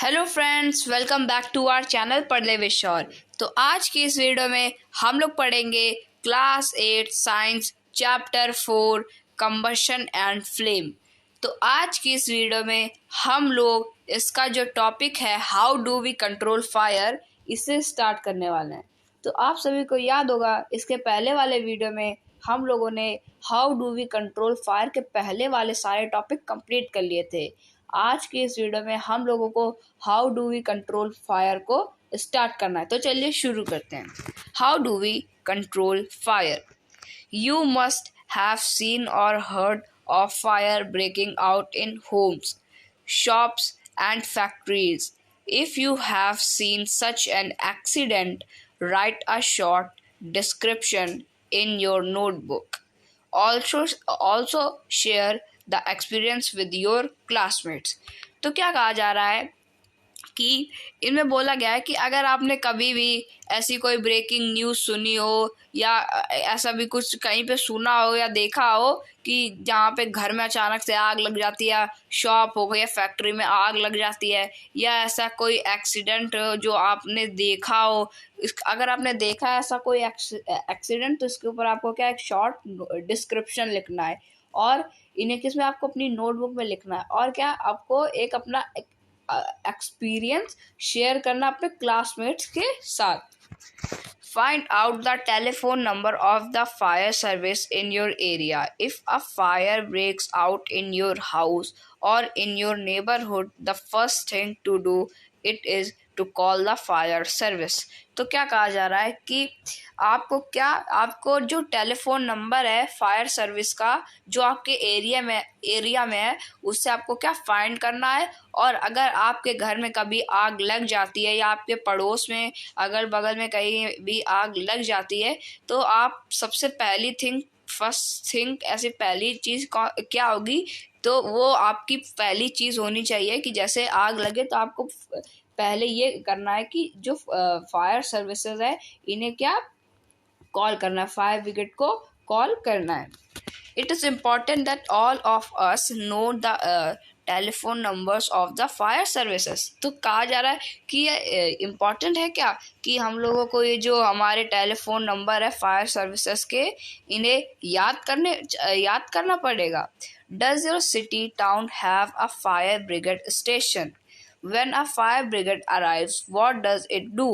Hello friends, welcome back to our channel Padhle with Shaur. तो आज की इस वीडियो में हम लोग पढ़ेंगे class 8 science chapter 4 combustion and flame. तो आज की इस वीडियो में हम लोग इसका जो टॉपिक है how do we control fire, इससे स्टार्ट करने वाले हैं। तो आप सभी को याद होगा इसके पहले वाले वीडियो में हम लोगों ने how do we control fire के पहले वाले सारे टॉपिक कंप्लीट कर लिए थे। आज की इस वीडियो में हम लोगों को how do we control fire को स्टार्ट करना है। तो चलिए शुरू करते हैं। How do we control fire. You must have seen और heard of fire breaking out in homes, shops and factories. If you have seen such an accident, write a short description in your notebook. Also share the experience with your classmates. तो क्या कहा जा रहा है कि इनमें बोला गया है कि अगर आपने कभी भी ऐसी कोई ब्रेकिंग न्यूज़ सुनी हो या ऐसा भी कुछ कहीं पे सुना हो या देखा हो कि जहाँ पे घर में अचानक से आग लग जाती है, शॉप हो गई या फैक्ट्री में आग लग जाती है, या ऐसा कोई एक्सीडेंट जो आपने देखा हो, अगर आपने देखा है ऐसा कोई एक्सीडेंट, तो इसके ऊपर आपको क्या एक शॉर्ट डिस्क्रिप्शन लिखना है और इन्हें किसमें आपको अपनी नोटबुक में लिखना है और क्या आपको एक अपना एक्सपीरियंस शेयर करना अपने क्लासमेट्स के साथ। Find out the telephone number of the fire service in your area. If a fire breaks out in your house or in your neighborhood, the first thing to do it is to call the fire service. तो क्या कहा जा रहा है कि आपको जो telephone number है फायर सर्विस का जो आपके एरिया में है, उससे आपको क्या फाइंड करना है। और अगर आपके घर में कभी आग लग जाती है या आपके पड़ोस में अगल बगल में कहीं भी आग लग जाती है, तो आप सबसे फर्स्ट थिंग ऐसी पहली चीज़ क्या होगी, तो वो आपकी पहली चीज़ होनी चाहिए कि जैसे आग लगे तो आपको पहले ये करना है कि जो फायर सर्विसेज है इन्हें क्या कॉल करना है, फायर ब्रिगेड को कॉल करना है। It is important that all of us know the telephone numbers of the fire services. तो कहा जा रहा है कि ये इम्पॉर्टेंट है क्या कि हम लोगों को ये जो हमारे टेलीफोन नंबर है फायर सर्विसेज के, इन्हें याद करना पड़ेगा। Does your city town have a fire brigade station? When a fire brigade arrives, what does it do?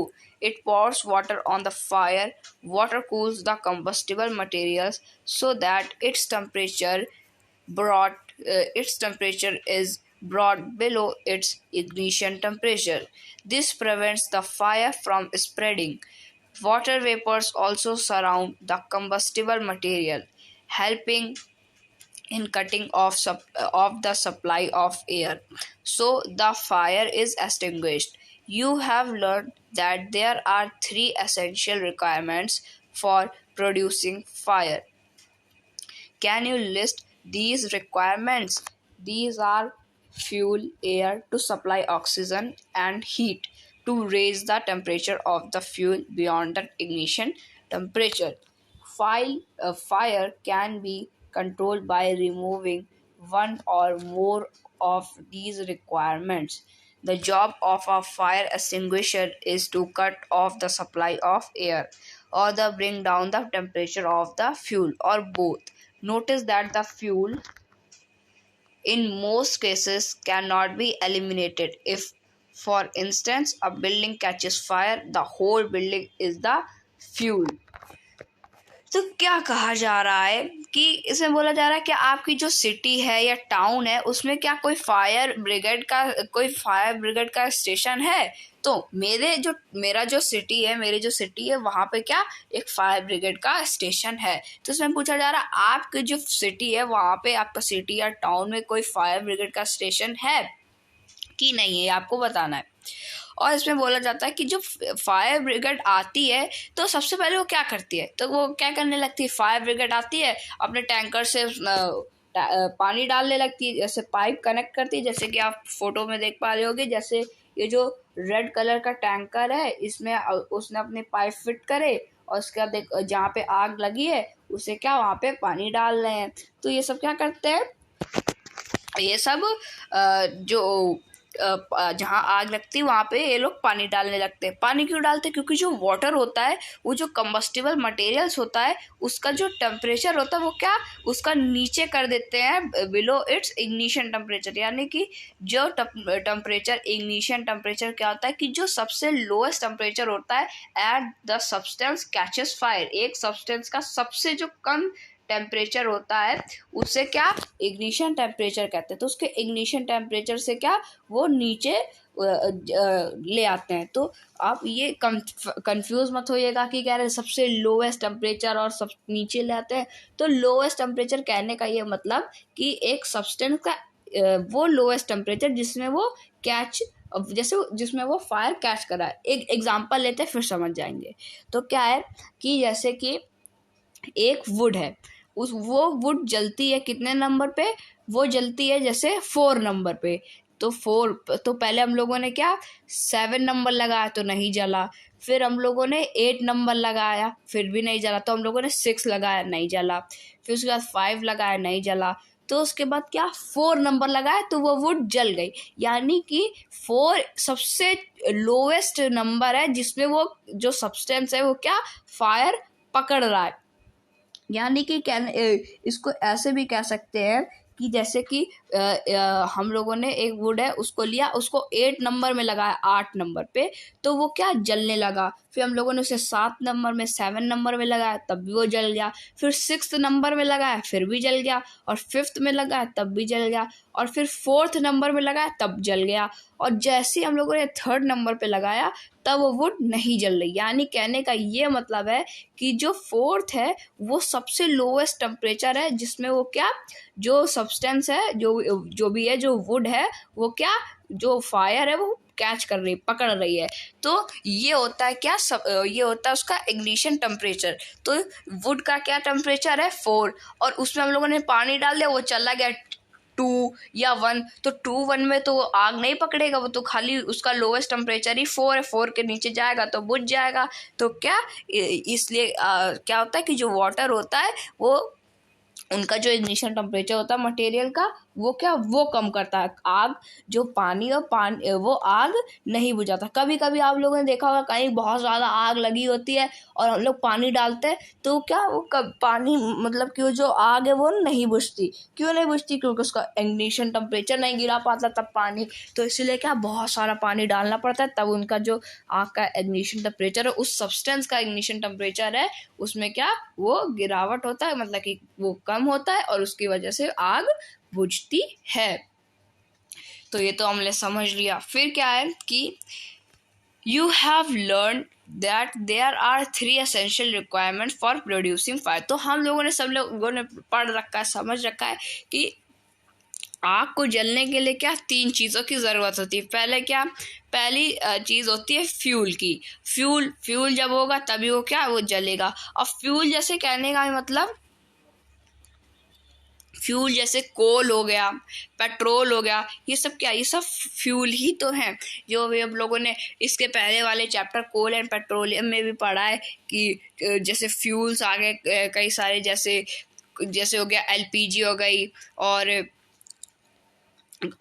It pours water on the fire. Water cools the combustible materials so that its temperature is brought below its ignition temperature. This prevents the fire from spreading. Water vapors also surround the combustible material, helping in cutting off the supply of air, so the fire is extinguished. You have learned that there are 3 essential requirements for producing fire. Can you list these requirements? These are fuel, air to supply oxygen, and heat to raise the temperature of the fuel beyond the ignition temperature. Fire can be controlled by removing one or more of these requirements. The job of a fire extinguisher is to cut off the supply of air or bring down the temperature of the fuel or both. Notice that the fuel in most cases cannot be eliminated. If, for instance, a building catches fire, the whole building is the fuel. तो क्या कहा जा रहा है कि इसमें बोला जा रहा है कि आपकी जो सिटी है या टाउन है उसमें क्या कोई फायर ब्रिगेड का स्टेशन है। तो मेरी जो सिटी है वहाँ पे क्या एक फायर ब्रिगेड का स्टेशन है। तो इसमें पूछा जा रहा है आपकी जो सिटी है वहाँ पे आपका सिटी या टाउन में कोई फायर ब्रिगेड का स्टेशन है कि नहीं है, आपको बताना है। और इसमें बोला जाता है कि जो फायर ब्रिगेड आती है तो सबसे पहले वो क्या करती है, तो वो क्या करने लगती है, फायर ब्रिगेड आती है अपने टैंकर से पानी डालने लगती है, जैसे पाइप कनेक्ट करती है, जैसे कि आप फोटो में देख पा रहे होगे। जैसे ये जो रेड कलर का टैंकर है इसमें उसने अपने पाइप फिट करे और उसके बाद जहाँ पे आग लगी है उसे क्या वहाँ पे पानी डाल रहे हैं। तो ये सब क्या करते हैं, ये सब जो जहाँ आग लगती है वहाँ पे ये लोग पानी डालने लगते हैं। पानी क्यों डालते हैं? क्योंकि जो वाटर होता है, वो जो कंबस्टिबल मटेरियल्स होता है, उसका जो टेम्परेचर होता है वो क्या उसका नीचे कर देते हैं बिलो इट्स इग्निशन टेम्परेचर। यानी कि जो टेम्परेचर इग्निशन टेम्परेचर क्या होता है कि जो सबसे लोएस्ट टेम्परेचर होता है at the substance catches fire. एक सब्सटेंस का सबसे जो कम टेम्परेचर होता है उससे क्या इग्निशन टेम्परेचर कहते हैं। तो उसके इग्निशन टेम्परेचर से क्या वो नीचे ले आते हैं। तो आप ये कंफ्यूज मत होइएगा कि कह रहे हैं सबसे लोएस्ट टेम्परेचर और सब नीचे ले आते हैं। तो लोएस्ट टेम्परेचर कहने का ये मतलब कि एक सब्सटेंस का वो लोएस्ट टेम्परेचर जिसमें वो कैच जैसे जिसमें वो फायर कैच करा है। एक एग्जांपल लेते हैं फिर समझ जाएंगे। तो क्या है कि जैसे कि एक वुड है, वो वुड जलती है कितने नंबर पे? वो जलती है जैसे 4 नंबर पे। तो पहले हम लोगों ने क्या 7 नंबर लगाया तो नहीं जला। फिर हम लोगों ने 8 नंबर लगाया फिर भी नहीं जला। तो हम लोगों ने 6 लगाया नहीं जला। फिर उसके बाद 5 लगाया नहीं जला। तो उसके बाद क्या 4 नंबर लगाया तो वो वुड जल गई। यानी कि 4 सबसे लोएस्ट नंबर है जिसमें वो जो सब्सटेंस है वो क्या फायर पकड़ रहा है। यानी कि इसको ऐसे भी कह सकते हैं कि जैसे कि हम लोगों ने एक वुड है उसको लिया, उसको 8 नंबर में लगाया 8 नंबर पे, तो वो क्या जलने लगा। फिर हम लोगों ने उसे 7 नंबर में 7 नंबर में लगाया तब भी वो जल गया। फिर 6 नंबर में लगाया फिर भी जल गया। और 5th में लगाया तब भी जल गया। और फिर 4th नंबर में लगाया तब जल गया। और जैसे ही हम लोगों ने 3rd नंबर पे लगाया तब वो वुड नहीं जल रही। यानी कहने का ये मतलब है कि जो 4th है वो सबसे लोएस्ट टेम्परेचर है जिसमें वो क्या जो सब्सटेंस है जो भी है जो वुड है वो क्या जो फायर है वो कैच कर रही पकड़ रही है। तो ये होता है क्या ये होता है उसका इग्निशन टेम्परेचर। तो वुड का क्या टेम्परेचर है 4 और उसमें हम लोगों ने पानी डाल दिया वो चला गया 2 या 1। तो 2-1 में तो आग नहीं पकड़ेगा, वो तो खाली उसका लोएस्ट टेम्परेचर ही 4 है। 4 के नीचे जाएगा तो बुझ जाएगा। तो क्या इसलिए क्या होता है कि जो वाटर होता है वो उनका जो इग्निशन टेम्परेचर होता है मटेरियल का वो क्या वो कम करता है। आग जो पानी वो आग नहीं बुझाता। कभी कभी आप लोगों ने देखा होगा कहीं बहुत ज़्यादा आग लगी होती है और हम लोग पानी डालते हैं तो क्या वो पानी मतलब कि वो जो आग है वो नहीं बुझती। क्यों नहीं बुझती? क्योंकि उसका इग्निशन टेम्परेचर नहीं गिरा पाता तब पानी। तो इसीलिए क्या बहुत सारा पानी डालना पड़ता है तब उनका जो आग का इग्निशन टेम्परेचर है उस सब्सटेंस का इग्निशन टेम्परेचर है उसमें क्या वो गिरावट होता है, मतलब कि वो कम होता है और उसकी वजह से आग बुझती है। तो ये तो हमने समझ लिया। फिर क्या है कि you have learn that there are 3 essential requirement for producing fire. तो हम लोगों ने सब लोगों ने पढ़ रखा है समझ रखा है कि आग को जलने के लिए क्या 3 चीज़ों की ज़रूरत होती है। पहली चीज़ होती है फ्यूल की। फ्यूल जब होगा तभी वो क्या वो जलेगा। और फ्यूल जैसे कहने का मतलब फ्यूल जैसे कोल हो गया पेट्रोल हो गया ये सब क्या ये सब फ्यूल ही तो हैं। जो भी हम लोगों ने इसके पहले वाले चैप्टर कोल एंड पेट्रोलियम में भी पढ़ा है कि जैसे फ्यूल्स आ गए कई सारे जैसे हो गया एलपीजी हो गई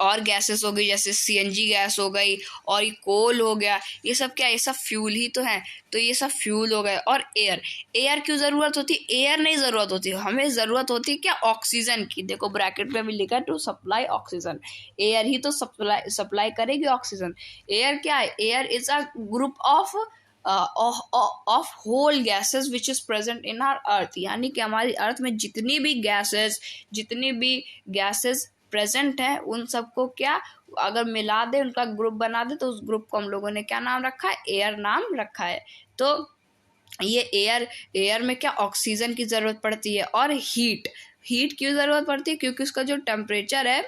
और गैसेस हो गई जैसे सीएनजी गैस हो गई और ये कोल हो गया। ये सब क्या ये सब फ्यूल ही तो हैं। तो ये सब फ्यूल हो गए। और एयर क्यों ज़रूरत होती है? एयर नहीं ज़रूरत होती, हमें ज़रूरत होती है क्या ऑक्सीजन की। देखो ब्रैकेट में भी लिखा है टू सप्लाई ऑक्सीजन। एयर ही तो सप्लाई करेगी ऑक्सीजन। एयर क्या है? Air is a group of whole gases which is present in our earth. यानी कि हमारी अर्थ में जितनी भी गैसेस प्रेजेंट है उन सबको क्या अगर मिला दे उनका ग्रुप बना दे तो उस ग्रुप को हम लोगों ने क्या नाम रखा है? एयर नाम रखा है। तो ये एयर में क्या ऑक्सीजन की ज़रूरत पड़ती है। और हीट क्यों ज़रूरत पड़ती है? क्योंकि उसका जो टेम्परेचर है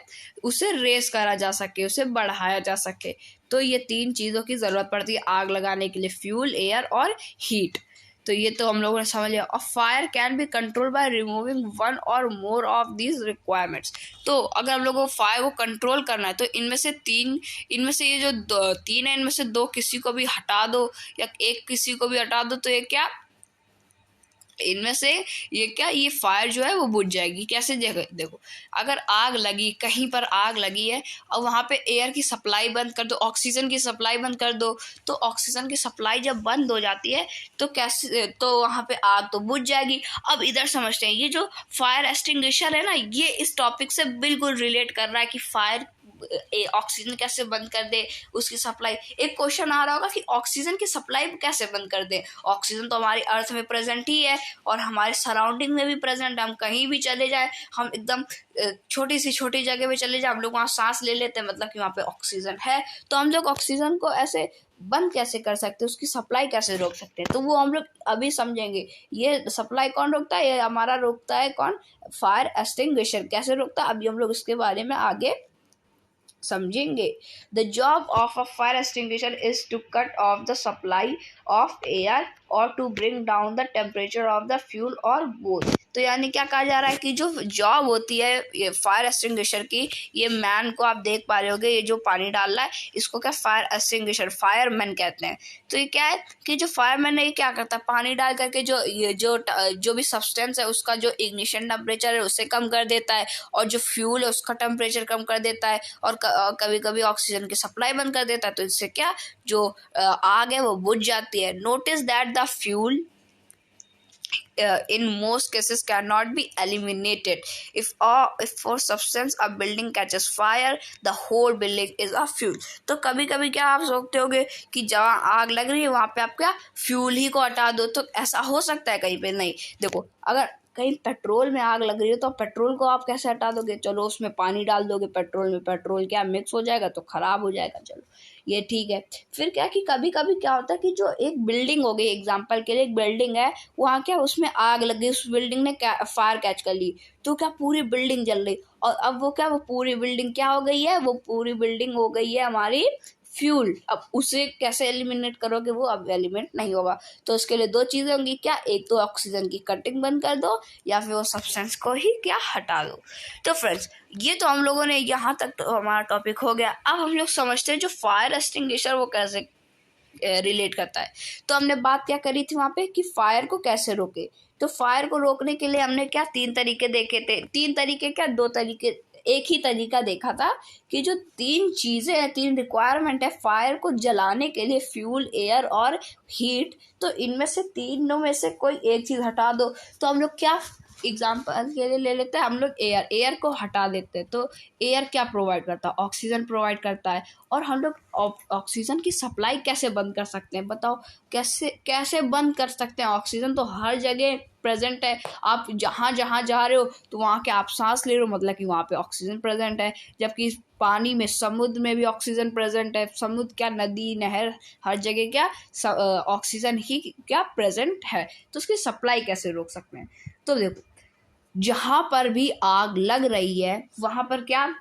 उसे रेस करा जा सके उसे बढ़ाया जा सके। तो ये 3 चीज़ों की ज़रूरत पड़ती है आग लगाने के लिए, फ्यूल एयर और हीट। तो ये तो हम लोगों ने समझ लिया। और fire can be control by removing 1 और मोर ऑफ दीज रिक्वायरमेंट्स। तो अगर हम लोगों को फायर को कंट्रोल करना है तो इनमें से ये जो 3 है इनमें से 2 किसी को भी हटा दो या एक किसी को भी हटा दो तो ये क्या इनमें से ये फायर जो है वो बुझ जाएगी। कैसे? देखो, अगर आग लगी, कहीं पर आग लगी है और वहां पे एयर की सप्लाई बंद कर दो, ऑक्सीजन की सप्लाई बंद कर दो, तो ऑक्सीजन की सप्लाई जब बंद हो जाती है तो कैसे, तो वहां पे आग तो बुझ जाएगी। अब इधर समझते हैं, ये जो फायर एक्सटिंग्विशर है ना, ये इस टॉपिक से बिल्कुल रिलेट कर रहा है कि फायर ऑक्सीजन कैसे बंद कर दे, उसकी सप्लाई। एक क्वेश्चन आ रहा होगा कि ऑक्सीजन की सप्लाई कैसे बंद कर दे। ऑक्सीजन तो हमारी अर्थ में प्रेजेंट ही है और हमारे सराउंडिंग में भी प्रेजेंट है। हम कहीं भी चले जाए, हम एकदम छोटी सी छोटी जगह पे चले जाए, हम लोग वहाँ सांस ले लेते हैं, मतलब कि वहाँ पे ऑक्सीजन है। तो हम लोग ऑक्सीजन को ऐसे बंद कैसे कर सकते हैं, उसकी सप्लाई कैसे रोक सकते हैं, तो वो हम लोग अभी समझेंगे। ये सप्लाई कौन रोकता है? ये हमारा रोकता है कौन? Fire extinguisher. कैसे रोकता है, अभी हम लोग इसके बारे में आगे समझेंगे। The job of a fire extinguisher is to cut off the supply of air और to bring down the temperature of the fuel और बोथ। तो यानी क्या कहा जा रहा है कि जो जॉब होती है ये फायर एक्सटिंग्विशर की, ये मैन को आप देख पा रहे होगे, ये जो पानी डाल रहा है इसको क्या फायर एक्सटिंग्विशर, फायरमैन कहते हैं। तो ये क्या है कि जो फायरमैन है ये क्या करता है, पानी डाल करके जो भी सब्सटेंस है उसका जो इग्निशन टेम्परेचर है उससे कम कर देता है, और जो फ्यूल है उसका टेम्परेचर कम कर देता है, और कभी कभी ऑक्सीजन की सप्लाई बंद कर देता है। तो इससे क्या, जो आग है वो बुझ जाती है। Notice that the fuel in most cases cannot be eliminated. If for substance a building catches fire, the whole building is a fuel. तो कभी कभी क्या आप सोचते होगे कि जहाँ आग लग रही है वहाँ पे आप क्या फ्यूल ही को हटा दो, तो ऐसा हो सकता है कहीं पे? नहीं। देखो, अगर कहीं पेट्रोल में आग लग रही है तो पेट्रोल को आप कैसे हटा दोगे? चलो उसमें पानी डाल दोगे, पेट्रोल में पेट्रोल क्या मिक्स हो जाएगा तो खराब हो जाएगा, चलो ये ठीक है। फिर क्या कि कभी कभी क्या होता है कि जो एक बिल्डिंग हो गई, एग्जांपल के लिए एक बिल्डिंग है, वहाँ क्या उसमें आग लग गई, उस बिल्डिंग ने फायर कैच कर ली, तो क्या पूरी बिल्डिंग जल रही, और अब वो पूरी बिल्डिंग क्या हो गई है, वो पूरी बिल्डिंग हो गई है हमारी फ्यूल। अब उसे कैसे एलिमिनेट करोगे? वो अब एलिमिनेट नहीं होगा। तो उसके लिए दो चीजें होंगी, क्या? एक तो ऑक्सीजन की कटिंग बंद कर दो, या फिर वो सब्सटेंस को ही क्या हटा दो। तो फ्रेंड्स, ये तो हम लोगों ने यहाँ तक तो हमारा टॉपिक हो गया। अब हम लोग समझते हैं जो फायर एक्सटिंग्विशर वो कैसे रिलेट करता है। तो हमने बात क्या करी थी वहाँ पे कि फायर को कैसे रोके। तो फायर को रोकने के लिए हमने क्या 3 तरीके देखे थे। 3 तरीके क्या, 2 तरीके, एक ही तरीका देखा था कि जो 3 चीजें हैं, 3 रिक्वायरमेंट है फायर को जलाने के लिए, फ्यूल, एयर और हीट, तो इनमें से तीनों में से कोई एक चीज हटा दो। तो हम लोग क्या एग्जाम्पल के लिए ले लेते हैं, हम लोग एयर को हटा देते हैं। तो एयर क्या प्रोवाइड करता है? ऑक्सीजन प्रोवाइड करता है। और हम लोग ऑक्सीजन की सप्लाई कैसे बंद कर सकते हैं? बताओ कैसे बंद कर सकते हैं? ऑक्सीजन तो हर जगह प्रेजेंट है। आप जहाँ जहाँ जा रहे हो तो वहाँ के आप सांस ले रहे हो, मतलब कि वहाँ पे ऑक्सीजन प्रेजेंट है। जबकि पानी में, समुद्र में भी ऑक्सीजन प्रेजेंट है। समुद्र क्या, नदी, नहर, हर जगह क्या ऑक्सीजन ही क्या प्रेजेंट है। तो उसकी सप्लाई कैसे रोक सकते हैं? तो देखो, जहाँ पर भी आग लग रही है वहाँ पर क्या,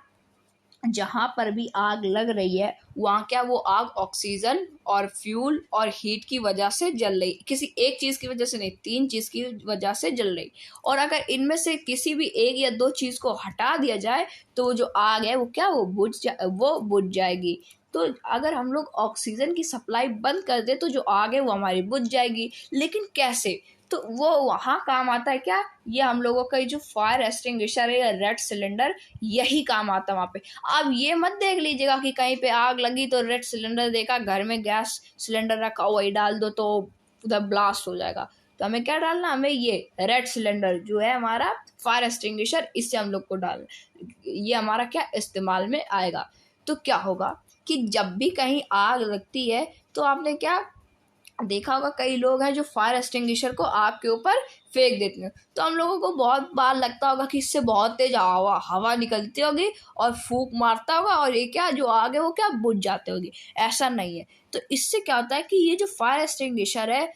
जहाँ पर भी आग लग रही है वहाँ क्या, वो आग ऑक्सीजन और फ्यूल और हीट की वजह से जल रही, किसी एक चीज़ की वजह से नहीं, 3 चीज़ की वजह से जल रही। और अगर इनमें से किसी भी एक या 2 चीज़ को हटा दिया जाए तो वो जो आग है वो क्या, वो बुझ जाएगी। तो अगर हम लोग ऑक्सीजन की सप्लाई बंद कर दे तो जो आग है वो हमारी बुझ जाएगी। लेकिन कैसे? तो वो वहाँ काम आता है क्या, ये हम लोगों का जो फायर एक्सटिंग्विशर है या रेड सिलेंडर, यही काम आता है वहाँ पे। अब ये मत देख लीजिएगा कि कहीं पे आग लगी तो रेड सिलेंडर देखा, घर में गैस सिलेंडर रखा वही डाल दो तो उधर ब्लास्ट हो जाएगा। तो हमें क्या डालना, हमें ये रेड सिलेंडर जो है हमारा फायर एक्सटिंग्विशर, इससे हम लोग को ये हमारा क्या इस्तेमाल में आएगा। तो क्या होगा कि जब भी कहीं आग लगती है तो आपने क्या देखा होगा, कई लोग हैं जो फायर एक्सटिंग्विशर को आग के ऊपर फेंक देते हैं। तो हम लोगों को बहुत बार लगता होगा कि इससे बहुत तेज हवा निकलती होगी और फूंक मारता होगा और ये क्या, जो आग है वो क्या बुझ जाते होगी। ऐसा नहीं है। तो इससे क्या होता है कि ये जो फायर एक्सटिंग्विशर है,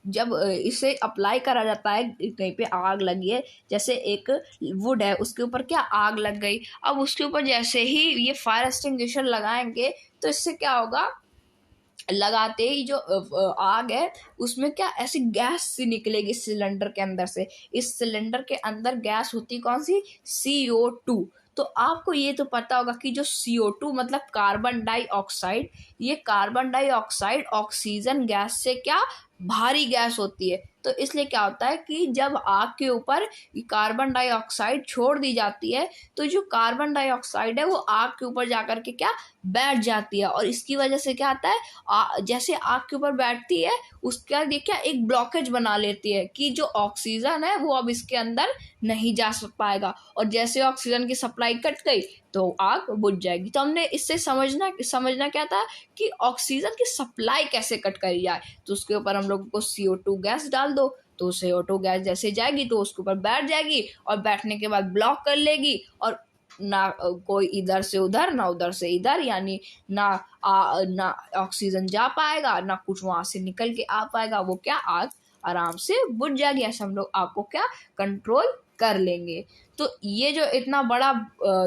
जब इसे अप्लाई करा जाता है, कहीं पे आग लगी है, जैसे एक वुड है उसके ऊपर क्या आग लग गई, अब उसके ऊपर जैसे ही ये फायर एक्सटिंग्विशर लगाएंगे तो इससे क्या होगा, लगाते ही जो आग है उसमें क्या ऐसी गैस सी निकलेगी सिलेंडर के अंदर से। इस सिलेंडर के अंदर गैस होती कौन सी, CO2। तो आपको ये तो पता होगा कि जो CO2 मतलब कार्बन डाइऑक्साइड, ये कार्बन डाइऑक्साइड ऑक्सीजन गैस से क्या भारी गैस होती है। तो इसलिए क्या होता है कि जब आग के ऊपर कार्बन डाइऑक्साइड छोड़ दी जाती है तो जो कार्बन डाइऑक्साइड है वो आग के ऊपर जाकर के क्या बैठ जाती है, और इसकी वजह से क्या आता है, जैसे आग के ऊपर बैठती है उसका देखिए एक ब्लॉकेज बना लेती है कि जो ऑक्सीजन है वो अब इसके अंदर नहीं जा पाएगा, और जैसे ऑक्सीजन की सप्लाई कट गई तो आग बुझ जाएगी। तो हमने इससे समझना क्या था कि ऑक्सीजन की सप्लाई कैसे कट करी जाए। तो उसके ऊपर हम लोगों को CO2 गैस डाल दो, तो CO2 गैस जैसे जाएगी तो उसके ऊपर बैठ जाएगी, और बैठने के बाद ब्लॉक कर लेगी, और ना कोई इधर से उधर ना उधर से इधर, यानी ना ऑक्सीजन जा पाएगा ना कुछ वहां से निकल के आ पाएगा, वो क्या आग आराम से बुझ जाएगी। ऐसे हम लोग आग को क्या कंट्रोल कर लेंगे। तो ये जो इतना बड़ा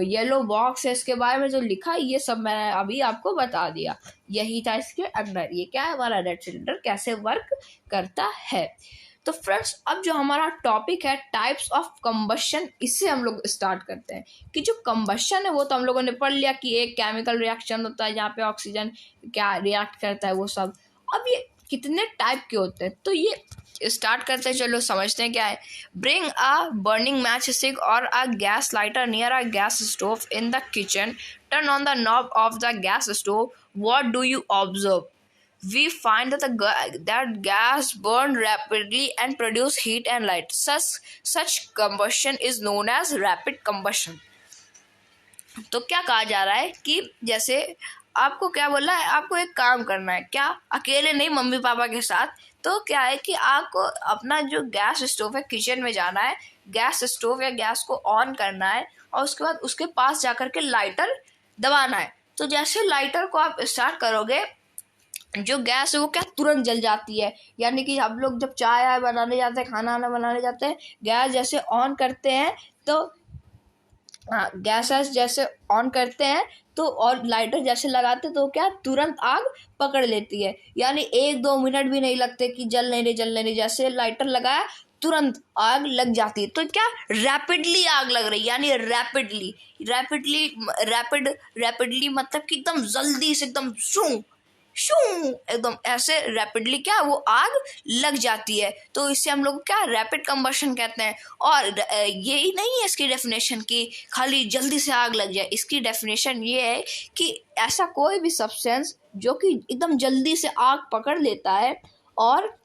येलो बॉक्स है इसके बारे में जो लिखा है ये सब मैंने अभी आपको बता दिया, यही था इसके अंदर। ये क्या है, हमारा रेड सिलेंडर कैसे वर्क करता है। तो फ्रेंड्स अब जो हमारा टॉपिक है टाइप्स ऑफ कंबशन, इससे हम लोग स्टार्ट करते हैं कि जो कंबशन है वो तो हम लोगों ने पढ़ लिया कि एक केमिकल रिएक्शन होता है जहाँ पे ऑक्सीजन क्या रिएक्ट करता है वो सब। अब ये कितने टाइप के होते हैं तो ये स्टार्ट करते हैं, चलो समझते हैं क्या है। Bring a burning matchstick और a gas lighter near a gas stove in the kitchen, turn on the knob of the gas stove, what do you observe? We find that gas burn rapidly and produce heat and light. Such combustion is known as rapid combustion. तो क्या कहा जा रहा है कि जैसे आपको क्या बोला है, आपको एक काम करना है, क्या अकेले नहीं मम्मी पापा के साथ। तो क्या है कि आपको अपना जो गैस स्टोव है किचन में जाना है, गैस स्टोव या गैस को ऑन करना है, और उसके बाद उसके पास जाकर के लाइटर दबाना है। तो जैसे लाइटर को आप स्टार्ट करोगे जो गैस है वो क्या तुरंत जल जाती है। यानी कि हम लोग जब चाय बनाने जाते हैं, खाना बनाने जाते हैं, गैस जैसे ऑन करते हैं तो गैस जैसे ऑन करते हैं तो और लाइटर जैसे लगाते तो क्या तुरंत आग पकड़ लेती है। यानी 1-2 मिनट भी नहीं लगते कि जल नहीं रही, जैसे लाइटर लगाया तुरंत आग लग जाती है। तो क्या रैपिडली आग लग रही है, यानी रैपिडली मतलब कि एकदम जल्दी से, एकदम शू एकदम ऐसे रैपिडली क्या वो आग लग जाती है। तो इससे हम लोग क्या रैपिड कंबशन कहते हैं। और यही नहीं है इसकी डेफिनेशन कि खाली जल्दी से आग लग जाए, इसकी डेफिनेशन ये है कि ऐसा कोई भी सब्सटेंस जो कि एकदम जल्दी से आग पकड़ लेता है और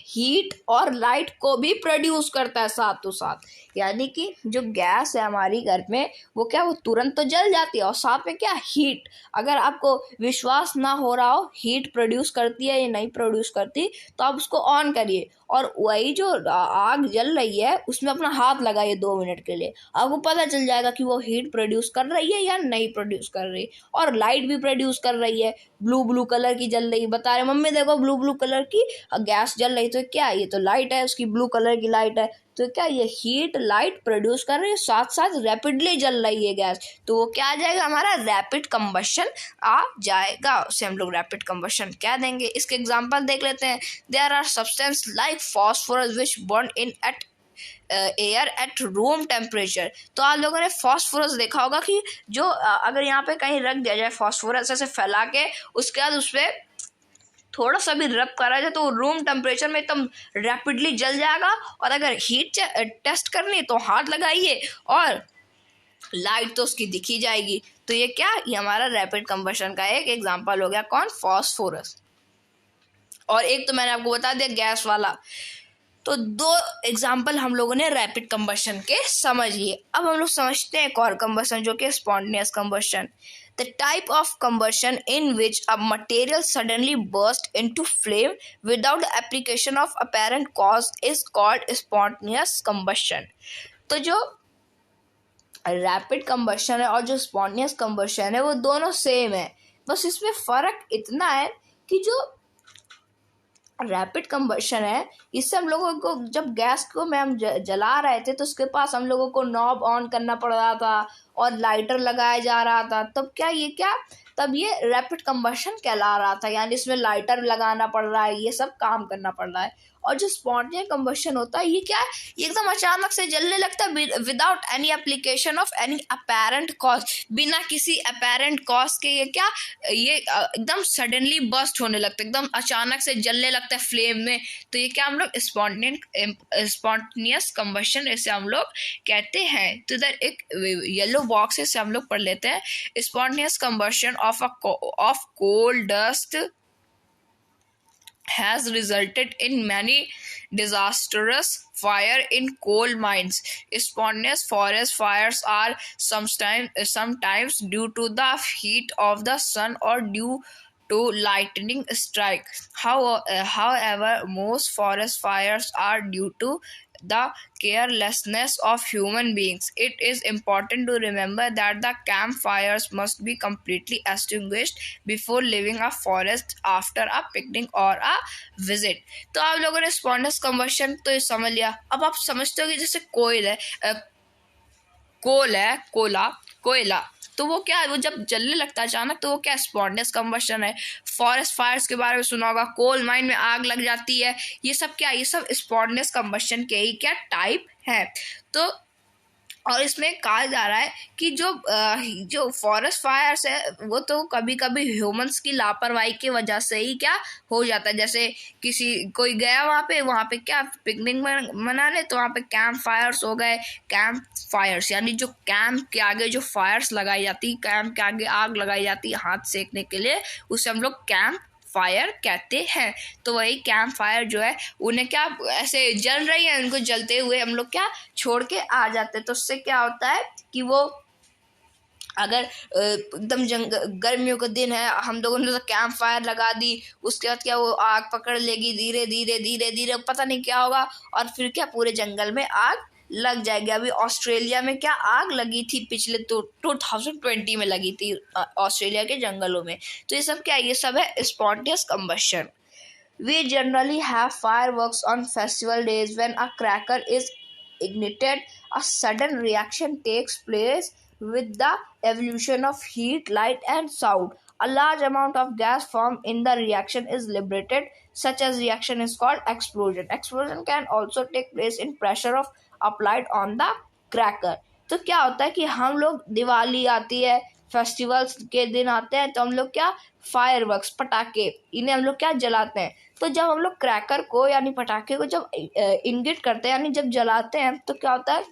हीट और लाइट को भी प्रोड्यूस करता है साथों साथ। यानी कि जो गैस है हमारी घर में वो क्या वो तुरंत तो जल जाती है, और साथ में क्या हीट, अगर आपको विश्वास ना हो रहा हो हीट प्रोड्यूस करती है या नहीं प्रोड्यूस करती तो आप उसको ऑन करिए, और वही जो आग जल रही है उसमें अपना हाथ लगाइए 2 मिनट के लिए, आपको पता चल जाएगा कि वो हीट प्रोड्यूस कर रही है या नहीं प्रोड्यूस कर रही। और लाइट भी प्रोड्यूस कर रही है, ब्लू कलर की जल रही, बता रहे मम्मी देखो ब्लू कलर की गैस जल रही, तो क्या ये तो लाइट है, उसकी ब्लू कलर की लाइट है। तो क्या ये हीट लाइट प्रोड्यूस कर रही है, साथ साथ रैपिडली जल रही है गैस, तो वो क्या आ जाएगा हमारा रैपिड कंबशन आ जाएगा, उसे हम लोग रैपिड कंबशन कह देंगे। इसके एग्जांपल देख लेते हैं। There are substance like phosphorus which burn in at air at room temperature. तो आप लोगों ने फॉस्फोरस देखा होगा कि जो अगर यहाँ पे कहीं रख दिया जाए फॉस्फोरस ऐसे फैला के, उसके बाद उस पर थोड़ा सा भी रब करा जाए तो रूम टेम्परेचर में एकदम रैपिडली जल जाएगा। और अगर हीट टेस्ट करनी तो हाथ लगाइए और लाइट तो उसकी दिखी जाएगी। तो ये क्या, ये हमारा रैपिड कंबशन का एक एग्जांपल हो गया, कौन, फॉस्फोरस। और एक तो मैंने आपको बता दिया गैस वाला। तो 2 एग्जाम्पल हम लोगों ने रैपिड कंबशन के समझ लिए। अब हम लोग समझते हैं एक और कंबशन जो कि spontaneous combustion. The type of combustion in which a material suddenly bursts into flame without the application of apparent cause is called spontaneous combustion. तो जो रैपिड कंबशन है और जो स्पॉन्टेनियस कंबशन है वो दोनों सेम है, बस इसमें फ़र्क इतना है कि जो रैपिड कंबशन है इससे हम लोगों को जब गैस को में हम जला रहे थे तो उसके पास हम लोगों को नॉब ऑन करना पड़ रहा था और लाइटर लगाया जा रहा था, तब ये रैपिड कंबशन कहला रहा था। यानी इसमें लाइटर लगाना पड़ रहा है, ये सब काम करना पड़ रहा है। और जो स्पॉन्टेनियस कंबशन होता है ये क्या है, ये एकदम अचानक से जलने लगता है without any application of any apparent cause, बिना किसी अपेरेंट कॉज के ये एकदम सडनली बस्ट होने लगता है, एकदम अचानक से जलने लगता है फ्लेम में। तो ये क्या हम लोग स्पॉन्टेनियस कंबशन इसे हम लोग कहते हैं। तो इधर एक येलो बॉक्स है, इसे हम लोग पढ़ लेते हैं। Spontaneous combustion of coal dust has resulted in many disastrous fire in coal mines. Spontaneous forest fires are sometimes due to the heat of the sun or due to lightning strike. However, most forest fires are due to the carelessness of human beings. It is important to remember that the campfires must be completely extinguished before leaving a forest after a picnic or a visit. तो आप लोगों ने spontaneous combustion तो ये समझ लिया। अब आप समझते हो कि जैसे कोयला, तो वो क्या है, वो जब जलने लगता है अचानक तो वो क्या स्पॉन्टेनियस कंबशन है। फॉरेस्ट फायर्स के बारे में सुना होगा, कोल माइन में आग लग जाती है, ये सब स्पॉन्टेनियस कंबशन के ही क्या टाइप है। तो और इसमें कहा जा रहा है कि जो फॉरेस्ट फायर्स है वो तो कभी कभी ह्यूमंस की लापरवाही की वजह से ही क्या हो जाता है। जैसे कोई गया वहाँ पे क्या पिकनिक मनाने, तो वहाँ पे कैंप फायर्स हो गए। कैंप फायर्स यानी जो कैंप के आगे जो फायर्स लगाई जाती, कैंप के आगे आग लगाई जाती है हाथ सेकने के लिए, उसे हम लोग कैंप फायर कहते हैं। तो वही कैंप फायर जो है उन्हें क्या ऐसे जल रही है, उनको जलते हुए हम लोग क्या छोड़ के आ जाते हैं। तो उससे क्या होता है कि वो अगर एकदम गर्मियों का दिन है, हम लोगों ने तो कैंप फायर लगा दी, उसके बाद क्या वो आग पकड़ लेगी धीरे धीरे, पता नहीं क्या होगा, और फिर क्या पूरे जंगल में आग लग जाएगी। अभी ऑस्ट्रेलिया में क्या आग लगी थी पिछले 2020 में लगी थी ऑस्ट्रेलिया के जंगलों में। तो ये सब क्या है, ये सब है spontaneous combustion. We generally have fireworks on festival days. When a cracker is ignited, a sudden reaction takes place with the evolution of heat, light, and sound. A large amount of gas formed in the reaction is liberated. Such as reaction is called explosion. Explosion can also take place in pressure of applied on the cracker. तो क्या होता है कि हम लोग दिवाली आती है, festivals के दिन आते हैं, तो हम लोग क्या फायरवर्क्स पटाखे इन्हें हम लोग क्या जलाते हैं। तो जब हम लोग क्रैकर को यानी पटाखे को जब इंगिट करते हैं यानी जब जलाते हैं, तो क्या होता है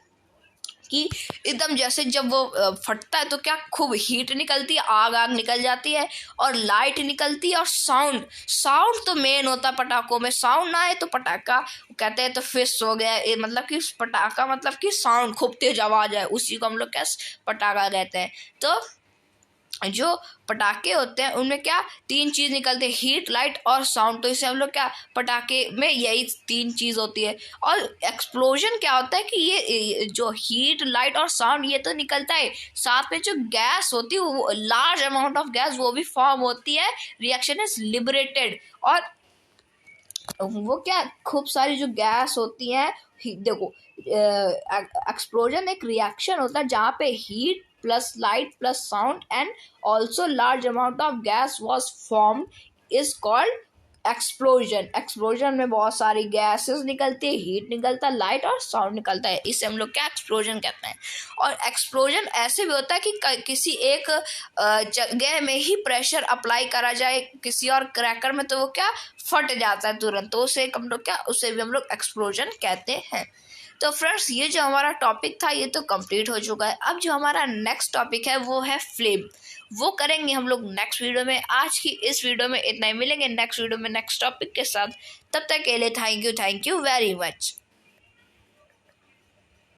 कि एकदम जैसे जब वो फटता है तो क्या खूब हीट निकलती है, आग निकल जाती है और लाइट निकलती है, और साउंड तो मेन होता है पटाखों में। साउंड ना आए तो पटाखा कहते हैं तो फिश हो गया, मतलब कि पटाखा मतलब कि साउंड खूब तेज आवाज है, उसी को हम लोग क्या पटाखा कहते हैं। तो जो पटाखे होते हैं उनमें क्या 3 चीज़ निकलते हैं, हीट, लाइट और साउंड। तो इसे हम लोग क्या पटाखे में यही 3 चीज़ होती है। और एक्सप्लोजन क्या होता है कि ये जो हीट, लाइट और साउंड ये तो निकलता है, साथ में जो गैस होती है वो लार्ज अमाउंट ऑफ गैस वो भी फॉर्म होती है, रिएक्शन इज लिबरेटेड। और वो क्या खूब सारी जो गैस होती है, देखो एक्सप्लोजन एक रिएक्शन होता है जहाँ पे heat plus light plus sound and also large amount of gas was form is called explosion. Explosion में बहुत सारी गैसेस निकलती है, हीट निकलता है, लाइट और साउंड निकलता है, इसे हम लोग क्या एक्सप्लोजन कहते हैं। और एक्सप्लोजन ऐसे भी होता है कि किसी एक जगह में ही प्रेशर अप्लाई करा जाए किसी और क्रैकर में, तो वो क्या फट जाता है तुरंत, तो उसे हम लोग क्या उसे भी हम लोग एक्सप्लोजन कहते हैं। तो फ्रेंड्स ये जो हमारा टॉपिक था ये तो कंप्लीट हो चुका है। अब जो हमारा नेक्स्ट टॉपिक है वो है फ्लेम, वो करेंगे हम लोग नेक्स्ट वीडियो में। आज की इस वीडियो में इतना ही, मिलेंगे नेक्स्ट वीडियो में नेक्स्ट टॉपिक के साथ। तब तक के लिए थैंक यू वेरी मच।